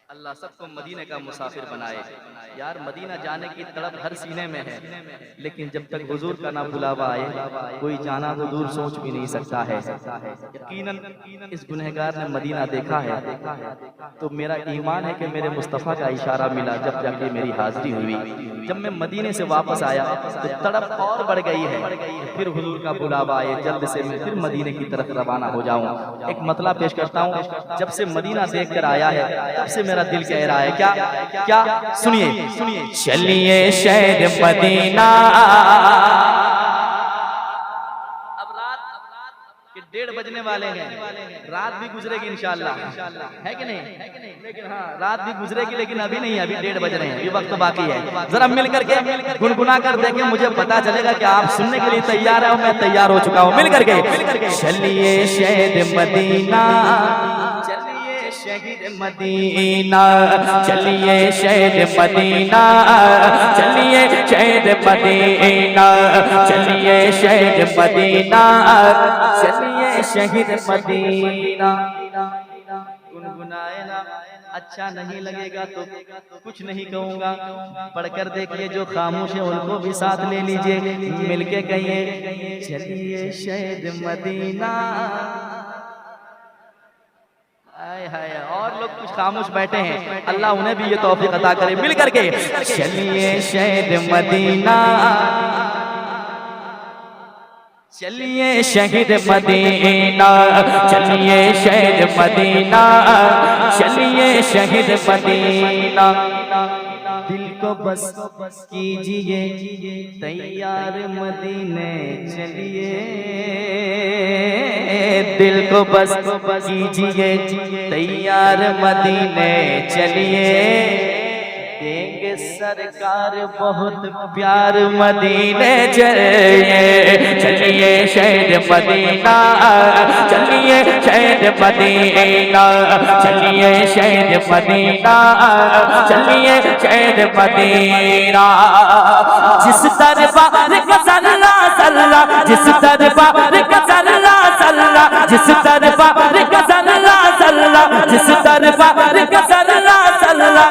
अल्लाह सबको मदीने का मुसाफिर बनाए। यार मदीना जाने की तड़प हर सीने में है, लेकिन जब तक हुजूर का ना बुलावा आए कोई जाना तो दूर सोच भी नहीं सकता है। यकीनन इस गुनहगार ने मदीना देखा है तो मेरा ईमान है कि मेरे मुस्तफ़ा का इशारा मिला जब जाके मेरी हाजिरी हुई। जब मैं मदीने से वापस आया तो तड़प और बढ़ गई है। फिर हुजूर का बुलावा आए, जल्द से मैं फिर मदीने की तरफ रवाना हो जाऊं। एक मतला पेश करता हूं, जब से मदीना देख कर आया है तब से मेरा दिल कह रहा है क्या क्या, सुनिए सुनिए। चलिए शहर मदीना। अब रात के 1:30 बजने वाले हैं, रात भी गुजरेगी इंशाअल्लाह, है कि नहीं? लेकिन हाँ रात भी गुजरेगी, लेकिन अभी नहीं, अभी 1:30 बज रहे हैं, अभी वक्त बाकी है। जरा मिल करके गुनगुना कर देखें, मुझे पता चलेगा कि आप सुनने के लिए तैयार है और मैं तैयार हो चुका हूँ। मिल करके चलिए शहर मदीना, शहीद मदीना, चलिए शहर मदीना, चलिए शहर मदीना, चलिए शहर मदीना, चलिए शहर मदीना। गुनगुनाए ना, अच्छा नहीं लगेगा तो कुछ नहीं कहूँगा। पढ़कर देखिए, जो खामोश है उनको भी साथ ले लीजिए, मिलके कहिए चलिए शहर मदीना। हाय हाय, और लोग कुछ खामोश बैठे हैं, अल्लाह उन्हें भी ये तौफीक अता करे। मिल करके चलिए शहर मदीना, चलिए शहर मदीना, चलिए शहर मदीना, चलिए शहर मदीना। दिल को बस कीजिए तैयार मदीने चलिए, दिल को बस कीजिए तैयार मदीने चलिए। देंगे सरकार बहुत प्यार मदीने चलिए, चलिए शहर मदीना, चलिए शहर मदीना, चलिए शहर मदीना, चलिए शहर मदीना। जिस दरबार का सल्ला सल्ला, जिस दरबार का सल्ला सल्ला, जिस दरबार का सल्ला सल्ला, जिस दरबार का सल्ला सल्ला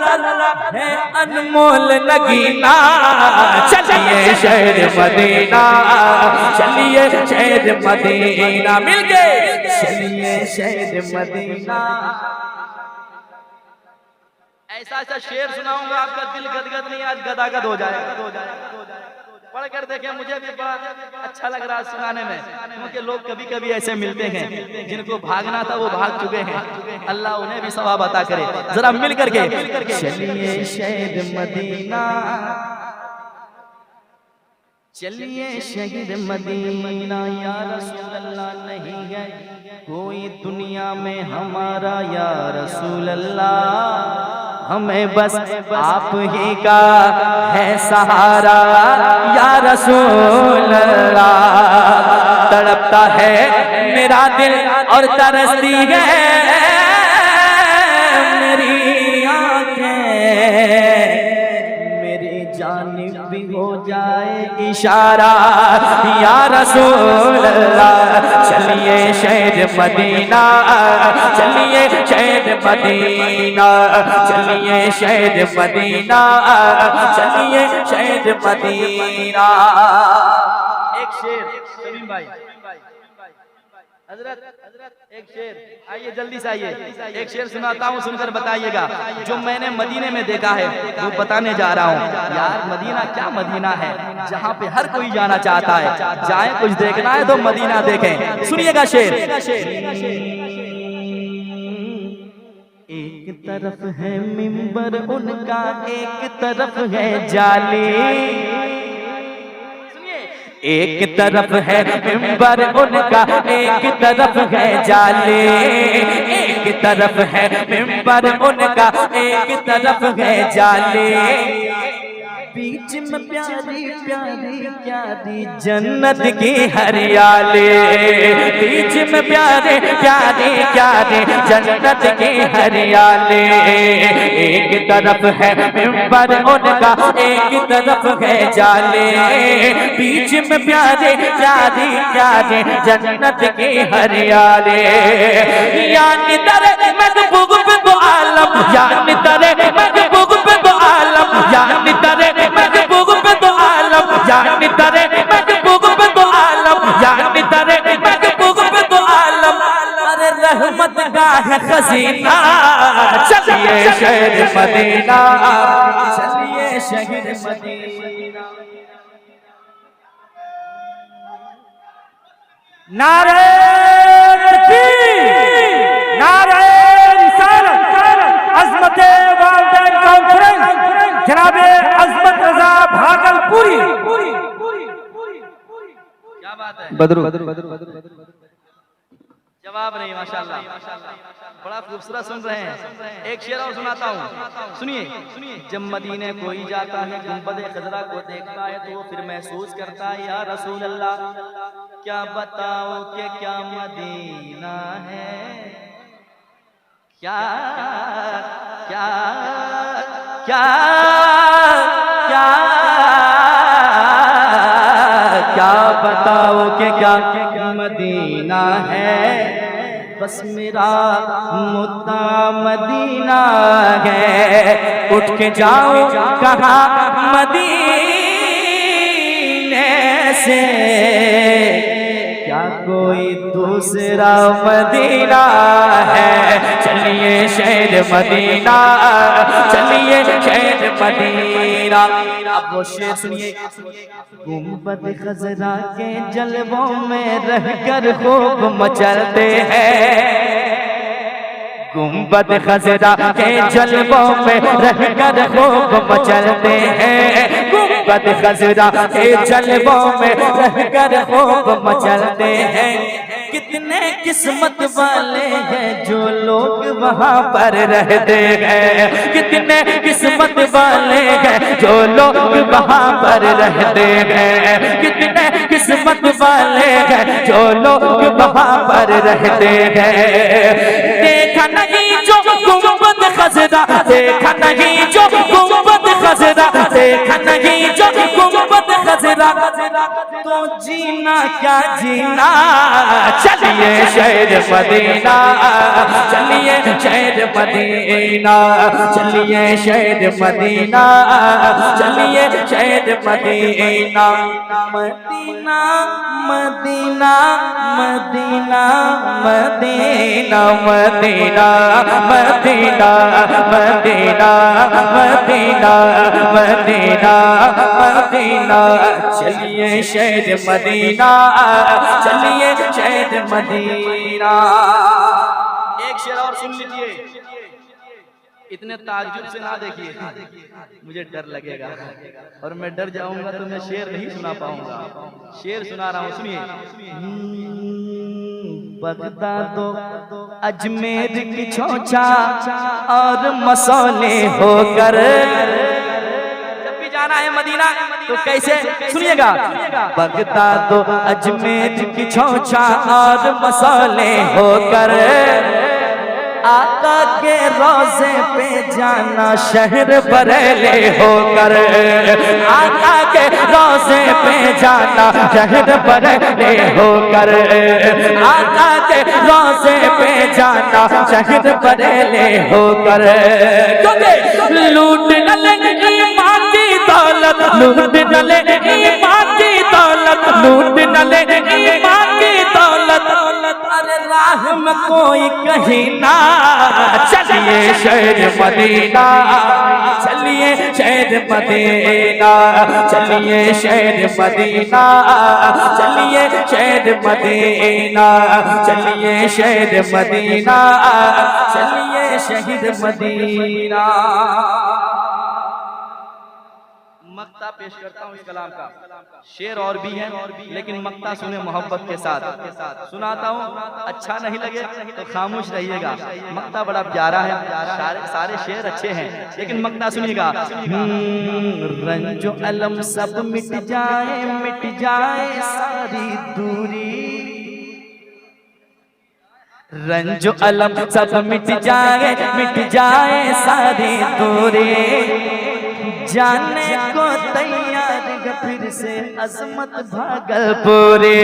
है अनमोल नगीना। चलिए शहर मदीना, चलिए शहर मदीना। मिल गए चलिए शहर मदीना। ऐसा ऐसा शेर सुनाऊंगा आपका दिल गदगद नहीं आज गदागद हो जाएगा। पढ़ कर देखें, मुझे भी बड़ा अच्छा लग रहा है सुनाने में, क्योंकि लोग कभी कभी ऐसे मिलते हैं जिनको भागना था वो भाग चुके हैं। अल्लाह उन्हें भी सवाब अता करे। जरा मिल करके चलिए शहर मदीना, चलिए शहर मदीना। या रसूल अल्लाह, नहीं है कोई दुनिया में हमारा या रसूल अल्लाह, हमें बस आप ही का है सहारा या रसूल अल्लाह। तड़पता है मेरा दिल और तरसती है मेरी आंखें, मेरी जानिब भी हो जाए इशारा या रसूल अल्लाह। चलिए शहर मदीना, चलिए शहर मदीना, चलिए शहर मदीना, चलिए शहर मदीना। एक शेर सलीम भाई, हजरत एक शेर, आइए जल्दी से आइए, एक शेर सुनाता हूँ, सुनकर बताइएगा। जो मैंने मदीने में देखा है वो बताने जा रहा हूँ। यार मदीना क्या मदीना है, जहाँ पे हर कोई जाना चाहता है। जाए कुछ देखना है तो मदीना देखें। सुनिएगा शेर। एक तरफ है मिंबर उनका, एक तरफ है जाली। एक तरफ है मिंबर उनका, एक तरफ है जाले। एक तरफ है मिंबर उनका, एक तरफ है जाले। बीच में प्यारी प्यारी प्यारी जन्नत की हरियाली, बीच में प्यारे प्यारे प्यारे जन्नत की हरियाली। एक तरफ है मिंबर उनका, एक तरफ है जाले। बीच में प्यारे प्यारे प्यारे जन्नत की हरियाली। यानी दर महबूब तो आलम, यानी हसीना, चलिए शहर मदीना, चलिए शहर मदीना। नारे तकबीर, नारे रिसालत, अज़मत वालिदैन कॉन्फ्रेंस, जनाबे अज़मत रज़ा भागलपुरी। क्या बात है, बदरू जवाब नहीं, माशाल्लाह, बड़ा खूबसूरत सुन रहे हैं। एक शेर और सुनाता हूँ, सुनिए। जब मदीने कोई जाता है, गुंबद खजरा को देखता है, तो वो फिर महसूस करता है, या रसूल अल्लाह, क्या बताओ कि क्या मदीना है, क्या क्या क्या क्या क्या बताओ कि क्या मदीना है, बस मेरा मुद्दा मदीना है। उठ के जाओ कहाँ मदीने से, क्या कोई दूसरा मदीना है। चलिए शहर मदीना, चलिए शहर मदीना। अब वो शेर सुनिए। गुंबद खजरा के जलवों में रहकर खूब मचलते हैं, गुंबद खजरा के जलवों में रहकर खूब मचलते हैं, गुंबद खजरा के जलवों में रहकर खूब मचलते हैं। कितने किस्मत वाले हैं जो लोग वहाँ पर रहते हैं, कितने किस्मत वाले हैं जो लोग वहाँ पर रहते हैं, कितने किस्मत वाले हैं जो लोग वहाँ पर रहते हैं। देखा नहीं जो गुंबद खजरा, देखा नहीं जो गुंबद खजरा, देखा नहीं जो गुंबद खजरा, तो जीना क्या जीना। चलिए शहर मदीना, चलिए शहर मदीना, चलिए शहर मदीना, चलिए शहर Medina. Medina Medina Medina Medina Medina Medina Medina Medina Medina Medina. चलिए शहर मदीना, चलिए शहर मदीना। एक शेर और सुन लीजिए, इतने ताज्जुब से ना देखिए, मुझे डर लगेगा और मैं डर जाऊंगा तो मैं शेर नहीं सुना पाऊंगा। शेर सुना रहा हूँ, सुनिए। बगदाद अजमेर की छोचा और मसौले होकर, जब भी जाना है मदीना तो कैसे, सुनिएगा। बगदाद अजमेर की छोचा और मसौले होकर, आका के रोजे पे जाना शहर बरेले होकर, आका के रोजे पे जाना शहर बरेले होकर, आका के रोजे पे जाना शहर बरेले होकर। लूट न ले ईमान की दौलत, लूट न ले ईमान की दौलत, लूट न ले ईमान की दौलत, अरे राह में कोई कहीं ना। चलिए शहर मदीना, चलिए शहर मदीना, चलिए शहर मदीना, चलिए शहर मदीना, चलिए शहर मदीना, चलिए शहर मदीना। मक्ता पेश करता हूँ इस कलाम का। शेर और भी है, लेकिन मक्ता सुने मोहब्बत के साथ सुनाता हूँ। अच्छा नहीं लगे तो खामोश रहिएगा। मक्ता बड़ा प्यारा है, सारे शेर अच्छे हैं, लेकिन मक्ता सुनिएगा। रंजो अलम सब मिट जाए सारी दूरी, रंजो अलम सब मिट जाए सारी दूरी। जाने को तैयार फिर से अजमत भागलपुरी,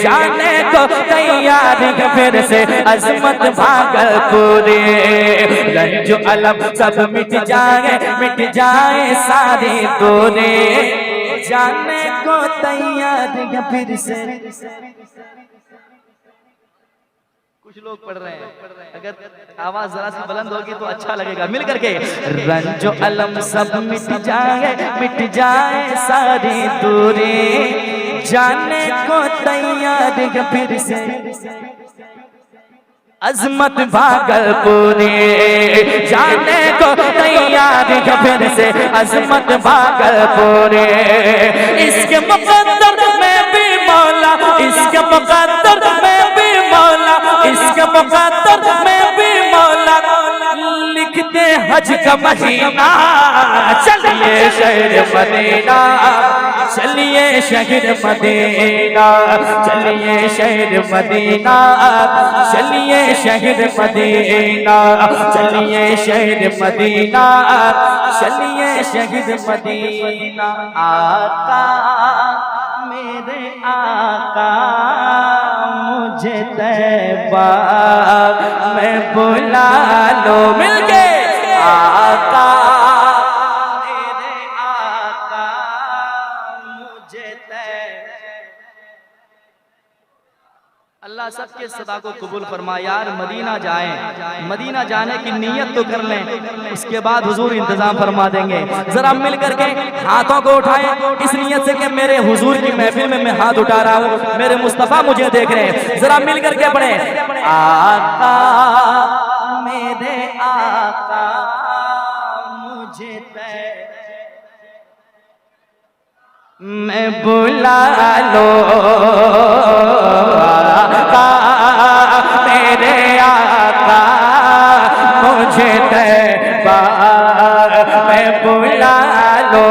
जाने को तैयार फिर से अजमत भागलपुरी। रंजो अलम सब मिट जाए सारी दूरी, जाने को तैयार फिर से। कुछ लोग पढ़ रहे हैं, अगर आवाज जरा सी बुलंद होगी तो अच्छा लगेगा। मिल करके रंजो अलम सब मिट जाए सारी दूरी, जाने को तैयार फिर से अजमत भागलपुरी, जाने को तैयार फिर से अजमत भागलपुरी। इसके मुकद्दर में भी मौला, इसके मुकद्दर में भी मौला, इसके मुकद्दर में भी मौला लिखते हज का महीना। चलिए शहर मदीना, चलिए शहर मदीना, चलिए शहर मदीना, चलिए शहर मदीना, चलिए शहर मदीना, चलिए शहर मदीना। आका मेरे आका मुझे तैबा में बुला लो। मिलके आका मेरे आका मुझे अल्लाह सबके सदा को कबूल फरमा। यार मदीना जाएं, मदीना जाने की नीयत तो कर लें, उसके बाद हुजूर इंतजाम फरमा देंगे। जरा मिल करके हाथों को उठाएं इस नीयत से कि मेरे हुजूर की महफिल में मैं हाथ उठा रहा हूँ, मेरे मुस्तफा मुझे देख रहे हैं। जरा मिल करके पढ़े आका मेरे आका मुझे मैं बुला लो। मेरे आका मुझे तैबा में बुला लो।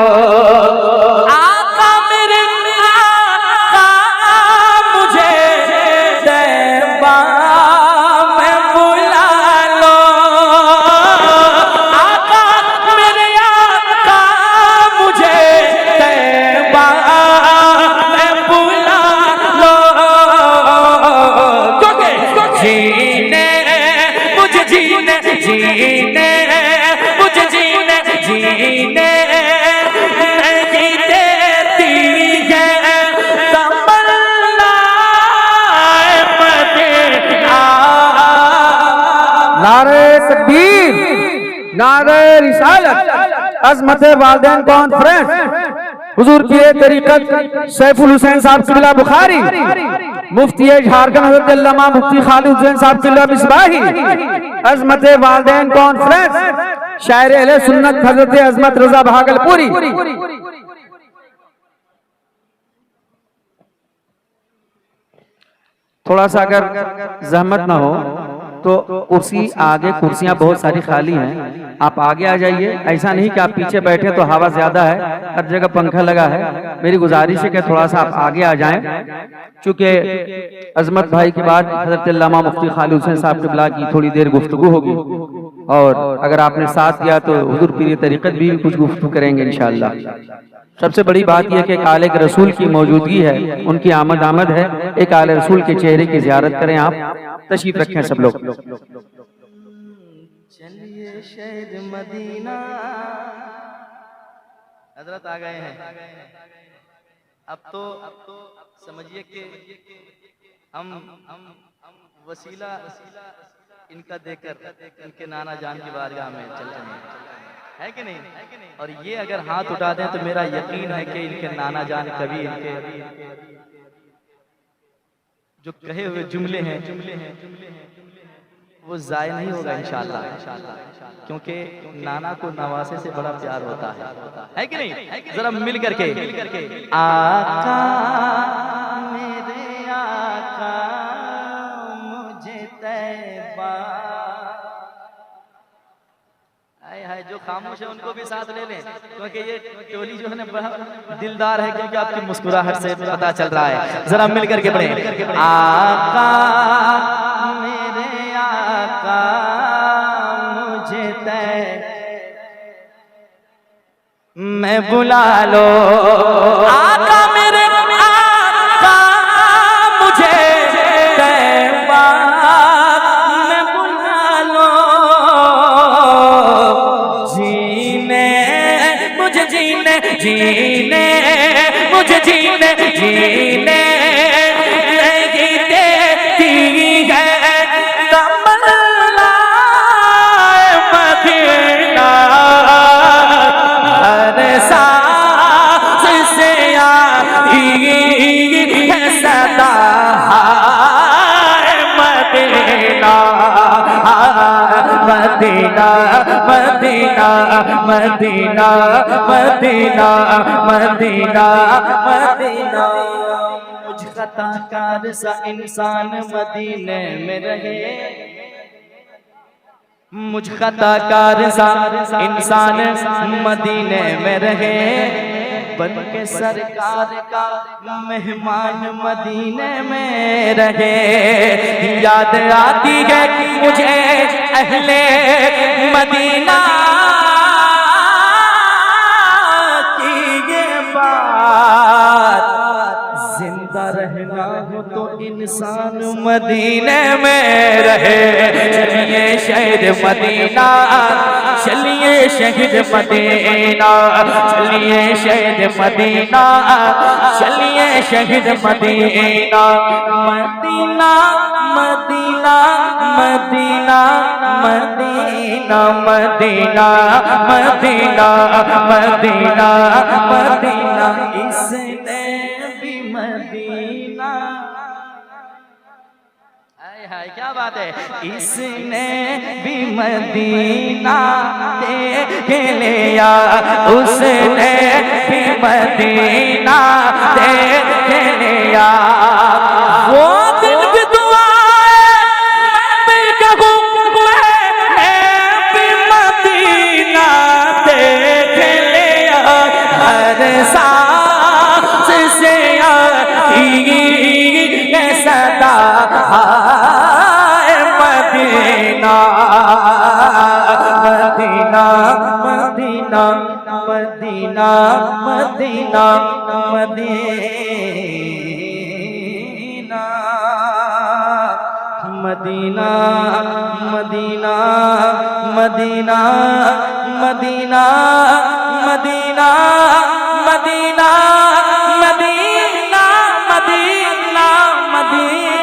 आका मेरे आका मुझे तैबा में बुला लो। आका मेरे आका मुझे तैबा में बुला लो। जीने मुझे जीने जीने मुझे जीने जीने नहीं देती है तमन्ना मदीना। नारे तकबीर, नारे रिसालत, अज़मत वालिदैन कॉन्फ्रेंस, हुजूर की तरीक़त सैफुल हुसैन साहब क़िबला बुखारी, मुफ्ती झारखंड हज़रत अल्लामा मुफ्ती खालिद हुसैन साहब क़िबला मिसबाही, अज़मत वालिदैन कॉन्फ्रेंस, शायर अहले सुन्नत हज़रत अज़मत रज़ा भागलपुरी। थोड़ा सा अगर जहमत ना हो तो कुर्सी आगे, कुर्सियां बहुत सारी खाली हैं, आप आगे आ जाइए। ऐसा नहीं कि आप पीछे बैठे तो हवा ज्यादा है, हर जगह पंखा लगा है। मेरी गुजारिश है कि थोड़ा सा आप आगे आ जाएं, चूंकि अजमत भाई के बाद हज़रत अल्लामा मुफ्ती खालिद हुसैन साहब क़िबला की थोड़ी देर गुफ्तगू होगी, और अगर आपने साथ दिया तो हुजूर पीर तरीक़त भी कुछ गुफ्तगू करेंगे इंशाअल्लाह। सबसे बड़ी बात यह कि एक आले के रसूल की मौजूदगी है, उनकी आमद है। एक आले रसूल के चेहरे की ज़ियारत करें, आप तशरीफ रखें सब लोग। चलिए शहर मदीना। हजरत आ गए हैं। अब तो समझिए कि हम वसीला इनका देकर इनके नाना जान की बारगाह में चल रहे हैं, है कि नहीं? और ये अगर हाथ उठा दें तो मेरा यकीन है कि इनके नाना जान कभी इनके जो कहे हुए जुमले हैं वो जाय नहीं होगा इंशाअल्लाह, क्योंकि नाना को नवासे से बड़ा प्यार होता है कि नहीं? जरा मिल करके आका मेरे आका मुझे तैबा। है जो खामोश है उनको भी साथ ले लें, क्योंकि ये टोली जो है ना बड़ा दिलदार है, क्योंकि आपकी मुस्कुराहट से पता चल रहा है। जरा मिल करके पढ़ें आका मेरे आका मुझे मैं बुला लो। आका मेरे आका मुझे तैबा में बुला लो। जीने मुझे जीने जीने मुझे जीने जीने नहीं देती है Medina Medina Medina Medina Medina Medina. मुझ खताकार सा इंसान मदीने में रहे, मुझ खताकार सा इंसान मदीने में रहे, बन के सरकार का मेहमान मदीने में रहे। याद आती है मुझे अहले मदीना की ये बात, जिंदा रहना हो तो इंसान मदीने में रहे। चलिए शहर मदीना, चलिए शहर मदीना, चलिए शहर मदीना, चलिए शहर Medina. Medina Medina Medina Medina Medina Medina Medina Medina. इसने भी मदीना, हाय हाय क्या बात है, इसने भी मदीना देख लिया, उसने भी मदीना देख लिया। वो दिन की दुआ मैं कहूँ, मैंने भी मदीना देख लिया। हर सांस से आती है सदा हाय Medina Medina Medina Medina Medina Medina Medina Medina Medina Medina Medina Medina Medina Medina Medina.